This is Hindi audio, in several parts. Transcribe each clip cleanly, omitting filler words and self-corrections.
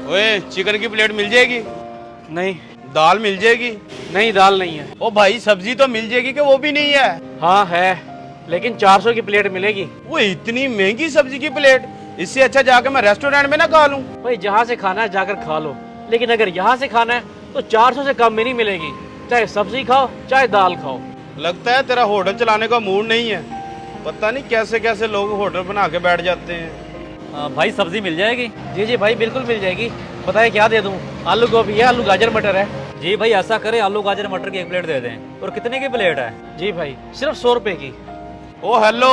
ओए, चिकन की प्लेट मिल जाएगी? नहीं। दाल मिल जाएगी? नहीं, दाल नहीं है। ओ भाई, सब्जी तो मिल जाएगी कि वो भी नहीं है? हाँ है, लेकिन 400 की प्लेट मिलेगी। वो इतनी महंगी सब्जी की प्लेट, इससे अच्छा जाके मैं रेस्टोरेंट में ना खा लूं। भाई जहाँ से खाना है जाकर खा लो, लेकिन अगर यहाँ से खाना है तो 400 से कम में नहीं मिलेगी। चाहे सब्जी खाओ चाहे दाल खाओ। लगता है तेरा होटल चलाने का मूड नहीं है। पता नहीं कैसे कैसे लोग होटल बना के बैठ जाते हैं। भाई सब्जी मिल जाएगी? जी जी भाई, बिल्कुल मिल जाएगी। बताइए क्या दे दूँ? आलू गोभी है, आलू गाजर मटर है। जी भाई, ऐसा करें आलू गाजर मटर की 1 प्लेट दे दें। और कितने की प्लेट है? जी भाई, सिर्फ 100 रुपए की। ओ हेलो,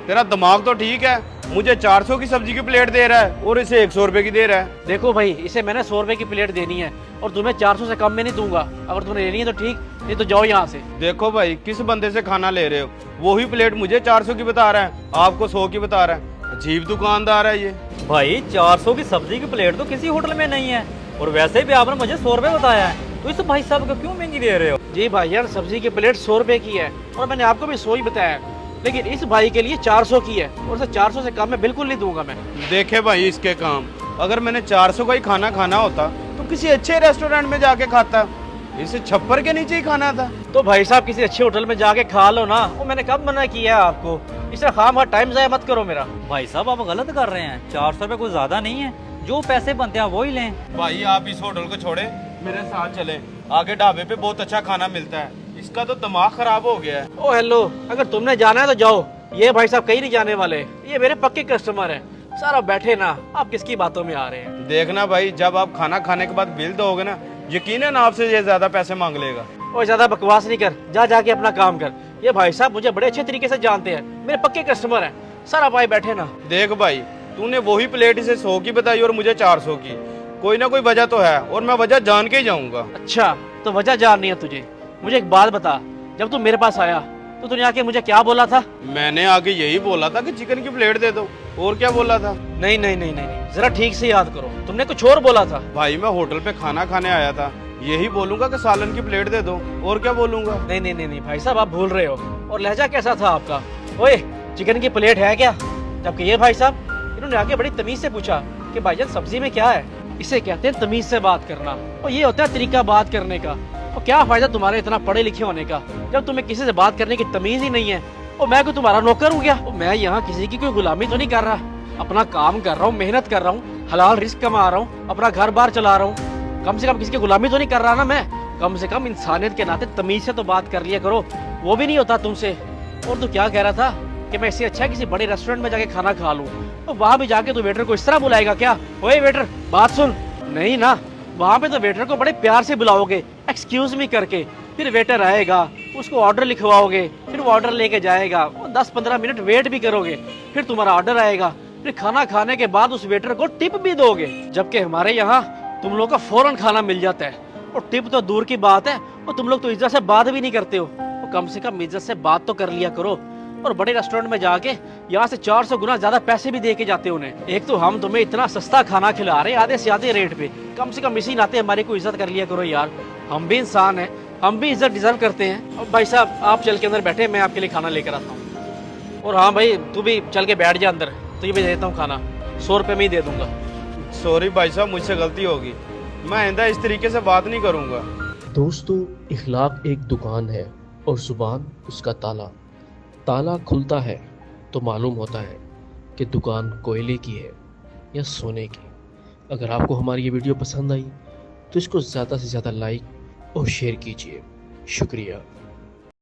तेरा दिमाग तो ठीक है। मुझे 400 की सब्जी की प्लेट दे रहा है और इसे 100 रुपए की दे रहा है। देखो भाई, इसे मैंने 100 रुपए की प्लेट देनी है और तुम्हें 400 से कम में नहीं दूंगा। अगर तुम्हें लेनी है तो ठीक, नहीं तो जाओ यहाँ से। देखो भाई, किस बंदे से खाना ले रहे हो? वही प्लेट मुझे 400 की बता रहा है, आपको 100 की बता रहा है। अजीब दुकानदार है ये। भाई 400 की सब्जी की प्लेट तो किसी होटल में नहीं है, और वैसे भी आपने मुझे 100 रुपए बताया है, तो इस भाई साहब को क्यों महंगी दे रहे हो? जी भाई यार, सब्जी की प्लेट 100 रुपए की है और मैंने आपको भी 100 ही बताया है, लेकिन इस भाई के लिए 400 की है और उसे 400 से कम में बिल्कुल नहीं दूंगा मैं। देखे भाई इसके काम, अगर मैंने 400 का ही खाना खाना होता तो किसी अच्छे रेस्टोरेंट में जाके खाता। इसे छप्पर के नीचे ही खाना था। तो भाई साहब किसी अच्छे होटल में जाके खा लो ना, वो मैंने कब मना किया है आपको? इस तरह खाम टाइम जाया मत करो मेरा। भाई साहब आप गलत कर रहे हैं, 400 रुपए कुछ ज्यादा नहीं है, जो पैसे बनते हैं वो ही लें। भाई आप इस होटल को छोड़े, मेरे साथ चले। आगे ढाबे पे बहुत अच्छा खाना मिलता है। इसका तो दिमाग खराब हो गया है। ओ हेलो, अगर तुमने जाना है तो जाओ, ये भाई साहब कहीं नहीं जाने वाले, ये मेरे पक्के कस्टमर हैं। सारा बैठे ना, आप किसकी बातों में आ रहे हैं? देखना भाई, जब आप खाना खाने के बाद बिल दोगे ना, यकीनन आपसे ये ज्यादा पैसे मांग लेगा। और ज्यादा बकवास नहीं कर, जा जाके अपना काम कर। ये भाई साहब मुझे बड़े अच्छे तरीके से जानते हैं, मेरे पक्के कस्टमर हैं। सारा भाई बैठे ना। देख भाई, तूने वही प्लेट इसे 100 की बताई और मुझे 400 की। कोई ना कोई वजह तो है और मैं वजह जान के ही जाऊंगा। अच्छा, तो वजह जाननी है तुझे? मुझे एक बात बता, जब तू मेरे पास आया तो तूने आके मुझे क्या बोला था? मैंने आगे यही बोला था कि चिकन की प्लेट दे दो, और क्या बोला था? नहीं नहीं नहीं नहीं, जरा ठीक से याद करो, तुमने कुछ और बोला था। भाई मैं होटल पे खाना खाने आया था, यही बोलूंगा कि सालन की प्लेट दे दो, और क्या बोलूंगा? नहीं नहीं नहीं नहीं भाई साहब, आप भूल रहे हो। और लहजा कैसा था आपका? ओए, चिकन की प्लेट है क्या? जबकि ये भाई साहब इन्होंने आके बड़ी तमीज से पूछा कि भाईजान सब्जी में क्या है। इसे कहते हैं तमीज से बात करना, और ये होता है तरीका बात करने का। और क्या फायदा तुम्हारे इतना पढ़े लिखे होने का जब तुम्हें किसी से बात करने की तमीज ही नहीं है। और मैं कोई तुम्हारा नौकर हूँ क्या? मैं यहाँ किसी की कोई गुलामी तो नहीं कर रहा, अपना काम कर रहा हूँ, मेहनत कर रहा हूँ, हलाल रिस्क कमा रहा हूँ, अपना घर बार चला रहा हूँ। कम से कम किसी की गुलामी तो नहीं कर रहा ना मैं। कम से कम इंसानियत के नाते तमीज से तो बात कर लिया करो, वो भी नहीं होता तुमसे। और तू क्या कह रहा था कि मैं इससे अच्छा किसी बड़े रेस्टोरेंट में जाके खाना खा लूं, तो वहां भी जाके तो वेटर को इस तरह बुलाएगा क्या? ओए वेटर, बात सुन। नहीं ना, वहां पे तो वेटर को बड़े प्यार से बुलाओगे, एक्सक्यूज मी करके। फिर वेटर आएगा, उसको ऑर्डर लिखवाओगे, फिर वो ऑर्डर लेके जाएगा, 10-15 मिनट वेट भी करोगे, फिर तुम्हारा ऑर्डर आएगा, फिर खाना खाने के बाद उस वेटर को टिप भी दोगे। जबकि हमारे यहाँ तुम लोग का फौरन खाना मिल जाता है, और टिप तो दूर की बात है, और तुम लोग तो इज्जत से बात भी नहीं करते हो। तो कम से कम इज्जत से बात तो कर लिया करो। और बड़े रेस्टोरेंट में जाके यहाँ से 400 गुना ज्यादा पैसे भी दे के जाते हो उन्हें। एक तो हम तुम्हें इतना सस्ता खाना खिला रहे हैं आधे से आधे रेट पे, कम से कम इसी नाते हमारी को इज्जत कर लिया करो यार। हम भी इंसान हैं, हम भी इज्जत डिजर्व करते हैं। और भाई साहब आप चल के अंदर बैठे, मैं आपके लिए खाना लेकर आता हूँ। और हाँ भाई, तू भी चल के बैठ जा अंदर, तुझे भी देता हूँ खाना, 100 रुपये में ही दे दूंगा। सॉरी भाई साहब, मुझसे गलती होगी, मैं आइंदा इस तरीके से बात नहीं करूंगा। दोस्तों, इखलाक एक दुकान है और जुबान उसका ताला। ताला खुलता है तो मालूम होता है कि दुकान कोयले की है या सोने की। अगर आपको हमारी ये वीडियो पसंद आई तो इसको ज़्यादा से ज़्यादा लाइक और शेयर कीजिए। शुक्रिया।